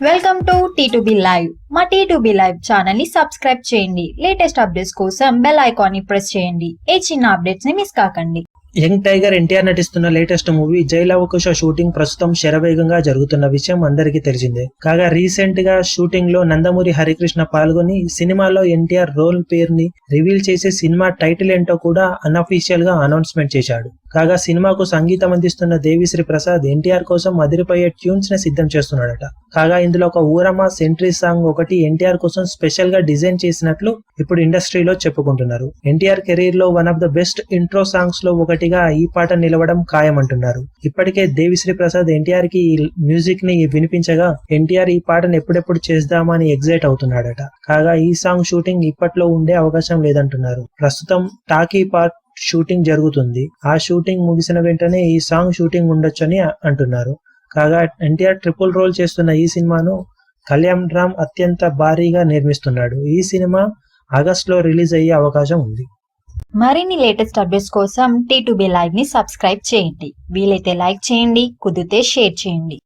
Welcome to T2B live. మా T2B live channel ని subscribe చేయండి. లేటెస్ట్ అప్డేట్స్ కోసం బెల్ ఐకాన్ ని ప్రెస్ చేయండి. ఏ చిన్న అప్డేట్స్ ని మిస్ కాకండి. యంగ్ టైగర్ ఎన్టీఆర్ నటిస్తున్న లేటెస్ట్ మూవీ జై లవకుశ షూటింగ్ ప్రస్తుతం శరవేగంగా జరుగుతున్న విషయం అందరికీ తెలిసిందే. కాగా రీసెంట్ గా షూటింగ్ లో నందమూరి హరికృష్ణ పాల్గొని సినిమాలో ఎన్టీఆర్ రోల్ పేరుని రివీల్ చేసి సినిమా టైటిల్ ఏంటో కూడా అన్అఫీషియల్ గా అనౌన్స్మెంట్ చేశాడు. కాగా సినిమాకు సంగీతం అందిస్తున్న దేవిశ్రీ ప్రసాద్ ఎన్టీఆర్ కోసం అదిరిపోయే ట్యూన్స్ ని సిద్ధం చేస్తున్నాడట. కాగా ఇందులో ఒక ఊరమా సెంట్రీ సాంగ్ ఒకటి ఎన్టీఆర్ కోసం స్పెషల్ గా డిజైన్ చేసినట్లు ఇప్పుడు ఇండస్ట్రీలో చెప్పుకుంటున్నారు. ఎన్టీఆర్ కెరీర్ లో one of the best intro songs లో ఒకటిగా ఈ పాట నిలవడం ఖాయమంటున్నారు. ఇప్పటికే దేవిశ్రీ ప్రసాద్ ఎన్టీఆర్ కి మ్యూజిక్ ని వినిపించగా ఎన్టీఆర్ ఈ పాటను ఎప్పుడెప్పుడు చేద్దామని ఎగ్జైట్ అవుతున్నాడట. కాగా ఈ సాంగ్ షూటింగ్ ఇప్పట్లో ఉండే అవకాశం లేదంటున్నారు. ప్రస్తుతం టాకీ పార్ట్ షూటింగ్ జరుగుతుంది. ఆ షూటింగ్ ముగిసిన వెంటనే ఈ సాంగ్ షూటింగ్ ఉండొచ్చని అంటున్నారు. కాగా ఎన్టీఆర్ ట్రిపుల్ రోల్ చేస్తున్న ఈ సినిమాను కళ్యాణ్ రామ్ అత్యంత భారీగా నిర్మిస్తున్నాడు. ఈ సినిమా ఆగస్టులో రిలీజ్ అయ్యే అవకాశం ఉంది. మరిన్ని లేటెస్ట్ అప్డేట్స్ కోసం T2B లైవ్ ని సబ్స్క్రైబ్ చేయండి. వీలైతే లైక్ చేయండి, కుదిరితే షేర్ చేయండి.